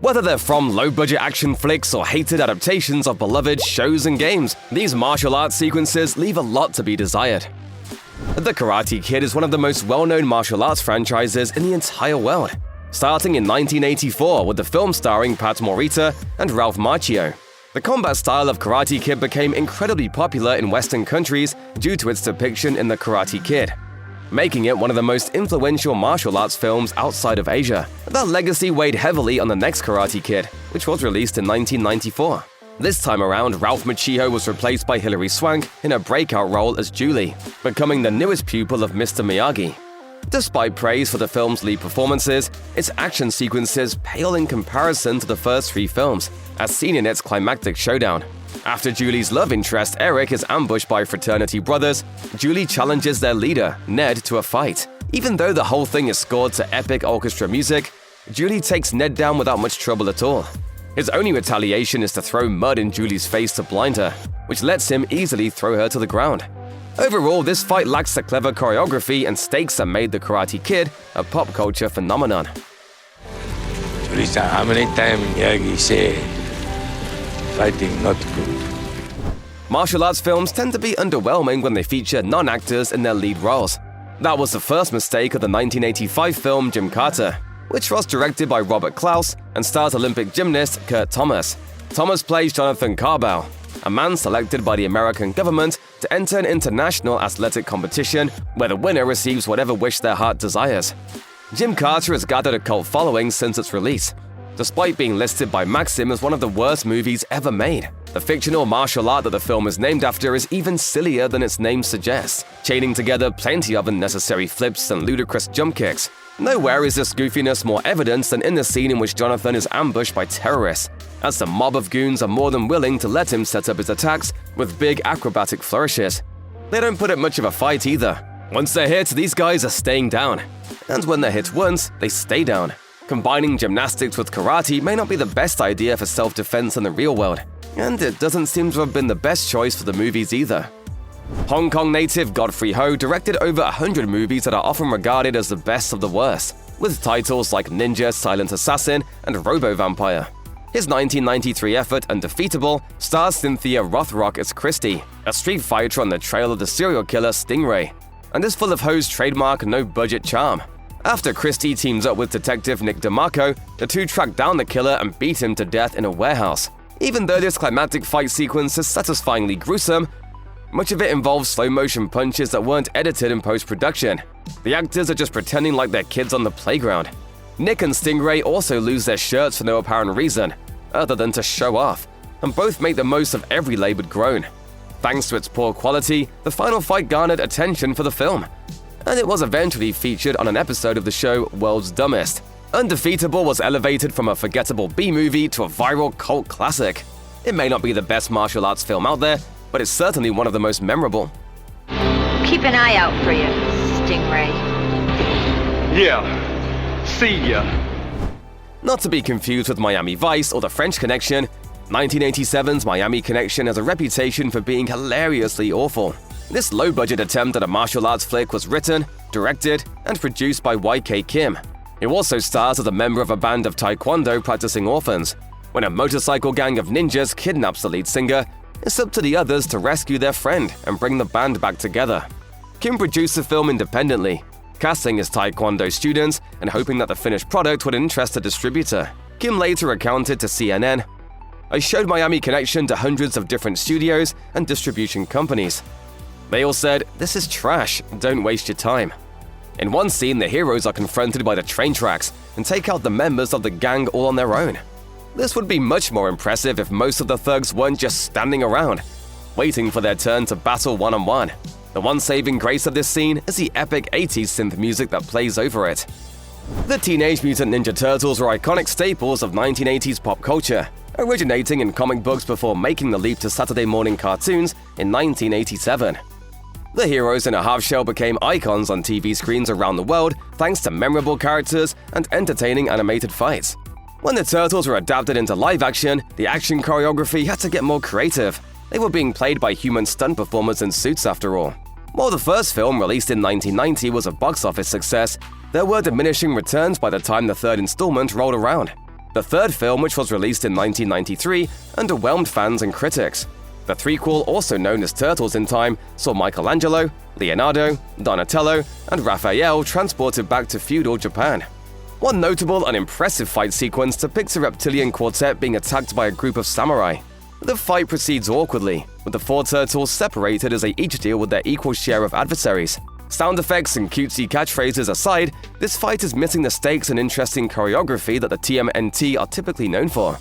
Whether they're from low-budget action flicks or hated adaptations of beloved shows and games, these martial arts sequences leave a lot to be desired. The Karate Kid is one of the most well-known martial arts franchises in the entire world, starting in 1984 with the film starring Pat Morita and Ralph Macchio. The combat style of Karate Kid became incredibly popular in Western countries due to its depiction in The Karate Kid, making it one of the most influential martial arts films outside of Asia. That legacy weighed heavily on the next Karate Kid, which was released in 1994. This time around, Ralph Macchio was replaced by Hilary Swank in a breakout role as Julie, becoming the newest pupil of Mr. Miyagi. Despite praise for the film's lead performances, its action sequences pale in comparison to the first three films, as seen in its climactic showdown. After Julie's love interest Eric is ambushed by fraternity brothers, Julie challenges their leader, Ned, to a fight. Even though the whole thing is scored to epic orchestra music, Julie takes Ned down without much trouble at all. His only retaliation is to throw mud in Julie's face to blind her, which lets him easily throw her to the ground. Overall, this fight lacks the clever choreography and stakes that made The Karate Kid a pop culture phenomenon. Julie-san, how many times Miyagi say fighting not good? Martial arts films tend to be underwhelming when they feature non-actors in their lead roles. That was the first mistake of the 1985 film Gymkata, which was directed by Robert Klaus and stars Olympic gymnast Kurt Thomas. Thomas plays Jonathan Carbell, a man selected by the American government to enter an international athletic competition where the winner receives whatever wish their heart desires. Gymkata has gathered a cult following since its release, despite being listed by Maxim as one of the worst movies ever made. The fictional martial art that the film is named after is even sillier than its name suggests, chaining together plenty of unnecessary flips and ludicrous jump kicks. Nowhere is this goofiness more evident than in the scene in which Jonathan is ambushed by terrorists, as the mob of goons are more than willing to let him set up his attacks with big acrobatic flourishes. They don't put up much of a fight either. Once they're hit, these guys are staying down. And when they're hit once, they stay down. Combining gymnastics with karate may not be the best idea for self-defense in the real world, and it doesn't seem to have been the best choice for the movies either. Hong Kong native Godfrey Ho directed over 100 movies that are often regarded as the best of the worst, with titles like Ninja, Silent Assassin, and Robo-Vampire. His 1993 effort Undefeatable stars Cynthia Rothrock as Christie, a street fighter on the trail of the serial killer Stingray, and is full of Ho's trademark no-budget charm. After Christie teams up with Detective Nick DeMarco, the two track down the killer and beat him to death in a warehouse. Even though this climactic fight sequence is satisfyingly gruesome, much of it involves slow-motion punches that weren't edited in post-production. The actors are just pretending like they're kids on the playground. Nick and Stingray also lose their shirts for no apparent reason, other than to show off, and both make the most of every labored groan. Thanks to its poor quality, the final fight garnered attention for the film, and it was eventually featured on an episode of the show World's Dumbest. Undefeatable was elevated from a forgettable B-movie to a viral cult classic. It may not be the best martial arts film out there, but it's certainly one of the most memorable. Keep an eye out for you, Stingray. Yeah. See ya. Not to be confused with Miami Vice or The French Connection, 1987's Miami Connection has a reputation for being hilariously awful. This low-budget attempt at a martial arts flick was written, directed, and produced by YK Kim. It also stars as a member of a band of taekwondo practicing orphans. When a motorcycle gang of ninjas kidnaps the lead singer, it's up to the others to rescue their friend and bring the band back together. Kim produced the film independently, casting his taekwondo students and hoping that the finished product would interest a distributor. Kim later recounted to CNN, "I showed Miami Connection to hundreds of different studios and distribution companies. They all said, 'This is trash, don't waste your time.' In one scene, the heroes are confronted by the train tracks and take out the members of the gang all on their own. This would be much more impressive if most of the thugs weren't just standing around, waiting for their turn to battle one-on-one. The one saving grace of this scene is the epic 80s synth music that plays over it. The Teenage Mutant Ninja Turtles were iconic staples of 1980s pop culture, originating in comic books before making the leap to Saturday morning cartoons in 1987. The heroes in a half-shell became icons on TV screens around the world thanks to memorable characters and entertaining animated fights. When the Turtles were adapted into live action, the action choreography had to get more creative. They were being played by human stunt performers in suits after all. While the first film, released in 1990, was a box office success, there were diminishing returns by the time the third installment rolled around. The third film, which was released in 1993, underwhelmed fans and critics. The threequel, also known as Turtles in Time, saw Michelangelo, Leonardo, Donatello, and Raphael transported back to feudal Japan. One notable and impressive fight sequence depicts a reptilian quartet being attacked by a group of samurai. The fight proceeds awkwardly, with the four turtles separated as they each deal with their equal share of adversaries. Sound effects and cutesy catchphrases aside, this fight is missing the stakes and interesting choreography that the TMNT are typically known for.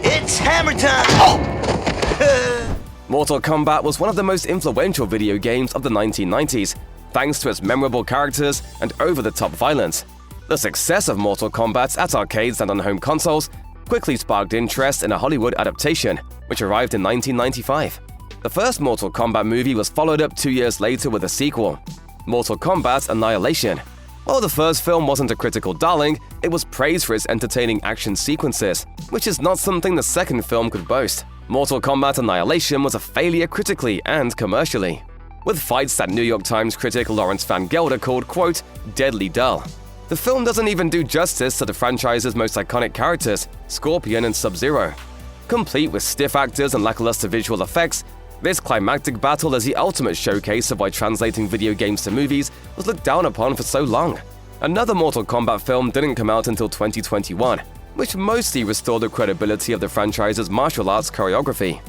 It's hammer time! Mortal Kombat was one of the most influential video games of the 1990s, thanks to its memorable characters and over-the-top violence. The success of Mortal Kombat at arcades and on home consoles quickly sparked interest in a Hollywood adaptation, which arrived in 1995. The first Mortal Kombat movie was followed up 2 years later with a sequel, Mortal Kombat Annihilation. While the first film wasn't a critical darling, it was praised for its entertaining action sequences, which is not something the second film could boast. Mortal Kombat Annihilation was a failure critically and commercially, with fights that New York Times critic Lawrence Van Gelder called, quote, deadly dull. The film doesn't even do justice to the franchise's most iconic characters, Scorpion and Sub-Zero. Complete with stiff actors and lackluster visual effects, this climactic battle as the ultimate showcase of why translating video games to movies was looked down upon for so long. Another Mortal Kombat film didn't come out until 2021, which mostly restored the credibility of the franchise's martial arts choreography.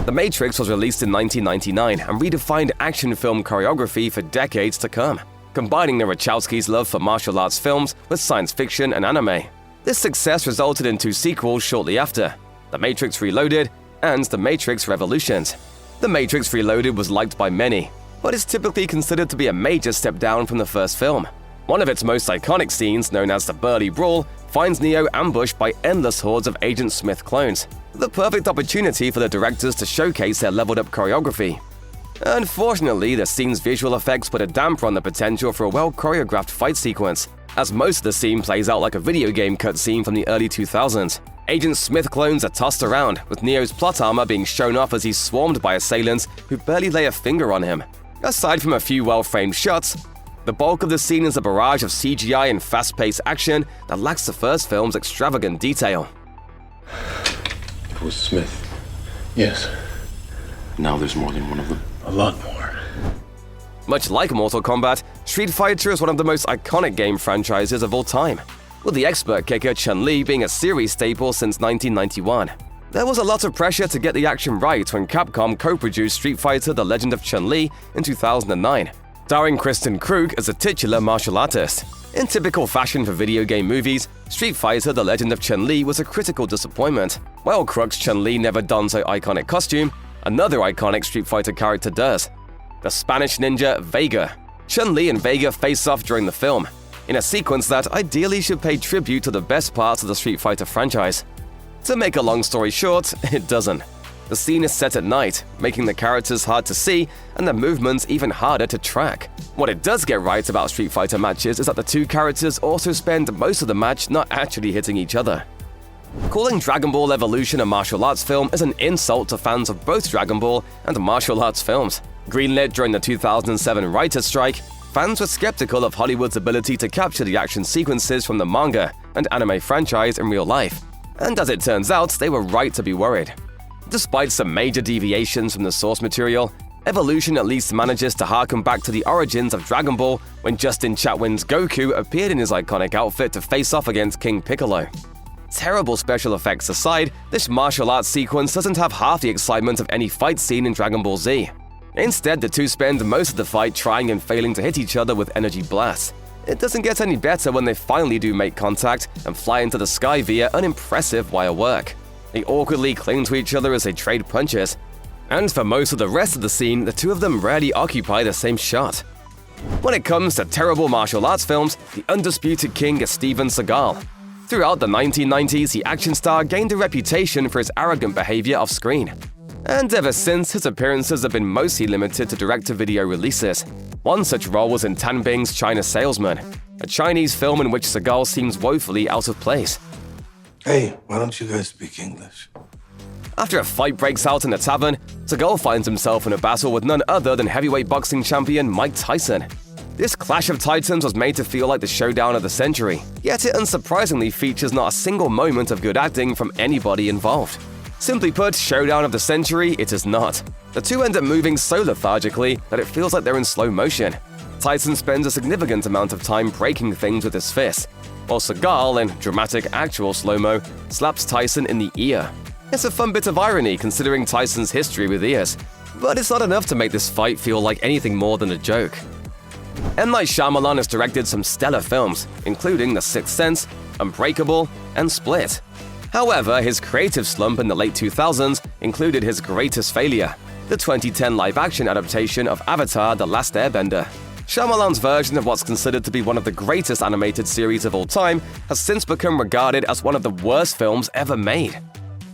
The Matrix was released in 1999 and redefined action film choreography for decades to come, combining the Wachowskis' love for martial arts films with science fiction and anime. This success resulted in 2 sequels shortly after, The Matrix Reloaded and The Matrix Revolutions. The Matrix Reloaded was liked by many, but is typically considered to be a major step down from the first film. One of its most iconic scenes, known as the Burly Brawl, finds Neo ambushed by endless hordes of Agent Smith clones, the perfect opportunity for the directors to showcase their leveled-up choreography. Unfortunately, the scene's visual effects put a damper on the potential for a well-choreographed fight sequence, as most of the scene plays out like a video game cutscene from the early 2000s. Agent Smith clones are tossed around, with Neo's plot armor being shown off as he's swarmed by assailants who barely lay a finger on him. Aside from a few well-framed shots, the bulk of the scene is a barrage of CGI and fast-paced action that lacks the first film's extravagant detail. It was Smith. Yes. Now there's more than one of them. A lot more. Much like Mortal Kombat, Street Fighter is one of the most iconic game franchises of all time, with the expert kicker Chun-Li being a series staple since 1991. There was a lot of pressure to get the action right when Capcom co-produced Street Fighter: The Legend of Chun-Li in 2009, starring Kristen Krug as a titular martial artist. In typical fashion for video game movies, Street Fighter: The Legend of Chun-Li was a critical disappointment. While Krug's Chun-Li never dons her iconic costume, another iconic Street Fighter character does, the Spanish ninja Vega. Chun-Li and Vega face off during the film, in a sequence that ideally should pay tribute to the best parts of the Street Fighter franchise. To make a long story short, it doesn't. The scene is set at night, making the characters hard to see and the movements even harder to track. What it does get right about Street Fighter matches is that the two characters also spend most of the match not actually hitting each other. Calling Dragonball Evolution a martial arts film is an insult to fans of both Dragon Ball and martial arts films. Greenlit during the 2007 writer's strike, fans were skeptical of Hollywood's ability to capture the action sequences from the manga and anime franchise in real life. And as it turns out, they were right to be worried. Despite some major deviations from the source material, Evolution at least manages to harken back to the origins of Dragon Ball when Justin Chatwin's Goku appeared in his iconic outfit to face off against King Piccolo. Terrible special effects aside, this martial arts sequence doesn't have half the excitement of any fight scene in Dragon Ball Z. Instead, the two spend most of the fight trying and failing to hit each other with energy blasts. It doesn't get any better when they finally do make contact and fly into the sky via unimpressive wire work. They awkwardly cling to each other as they trade punches. And for most of the rest of the scene, the two of them rarely occupy the same shot. When it comes to terrible martial arts films, the undisputed king is Steven Seagal. Throughout the 1990s, the action star gained a reputation for his arrogant behavior off-screen. And ever since, his appearances have been mostly limited to direct-to-video releases. One such role was in Tan Bing's China Salesman, a Chinese film in which Seagal seems woefully out of place. Hey, why don't you guys speak English? After a fight breaks out in a tavern, Seagal finds himself in a battle with none other than heavyweight boxing champion Mike Tyson. This clash of titans was made to feel like the showdown of the century, yet it unsurprisingly features not a single moment of good acting from anybody involved. Simply put, showdown of the century, it is not. The two end up moving so lethargically that it feels like they're in slow motion. Tyson spends a significant amount of time breaking things with his fist, while Seagal, in dramatic actual slow-mo, slaps Tyson in the ear. It's a fun bit of irony considering Tyson's history with ears, but it's not enough to make this fight feel like anything more than a joke. M. Night Shyamalan has directed some stellar films, including The Sixth Sense, Unbreakable, and Split. However, his creative slump in the late 2000s included his greatest failure, the 2010 live-action adaptation of Avatar: The Last Airbender. Shyamalan's version of what's considered to be one of the greatest animated series of all time has since become regarded as one of the worst films ever made.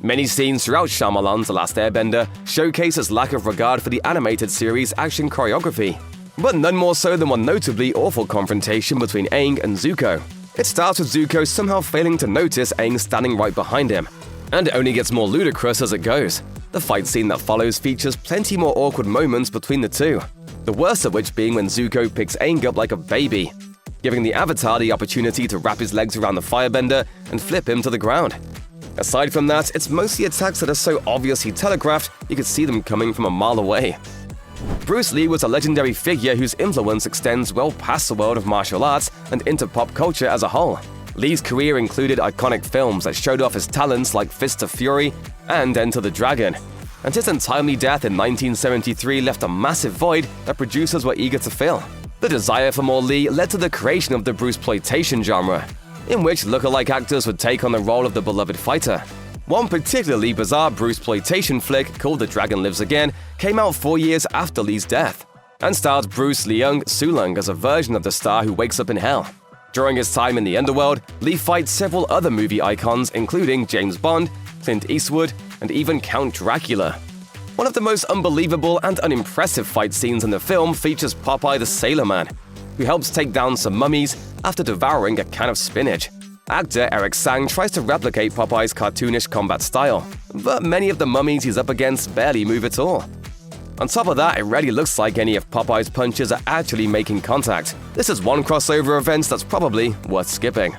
Many scenes throughout Shyamalan's The Last Airbender showcase his lack of regard for the animated series' action choreography, but none more so than one notably awful confrontation between Aang and Zuko. It starts with Zuko somehow failing to notice Aang standing right behind him, and it only gets more ludicrous as it goes. The fight scene that follows features plenty more awkward moments between the two, the worst of which being when Zuko picks Aang up like a baby, giving the Avatar the opportunity to wrap his legs around the firebender and flip him to the ground. Aside from that, it's mostly attacks that are so obviously telegraphed you could see them coming from a mile away. Bruce Lee was a legendary figure whose influence extends well past the world of martial arts and into pop culture as a whole. Lee's career included iconic films that showed off his talents like Fist of Fury and Enter the Dragon, and his untimely death in 1973 left a massive void that producers were eager to fill. The desire for more Lee led to the creation of the Bruceploitation genre, in which lookalike actors would take on the role of the beloved fighter. One particularly bizarre Bruceploitation flick called The Dragon Lives Again came out 4 years after Lee's death, and starred Bruce Leung Sulung as a version of the star who wakes up in hell. During his time in the underworld, Lee fights several other movie icons including James Bond, Clint Eastwood, and even Count Dracula. One of the most unbelievable and unimpressive fight scenes in the film features Popeye the Sailor Man, who helps take down some mummies after devouring a can of spinach. Actor Eric Sang tries to replicate Popeye's cartoonish combat style, but many of the mummies he's up against barely move at all. On top of that, it rarely looks like any of Popeye's punches are actually making contact. This is one crossover event that's probably worth skipping.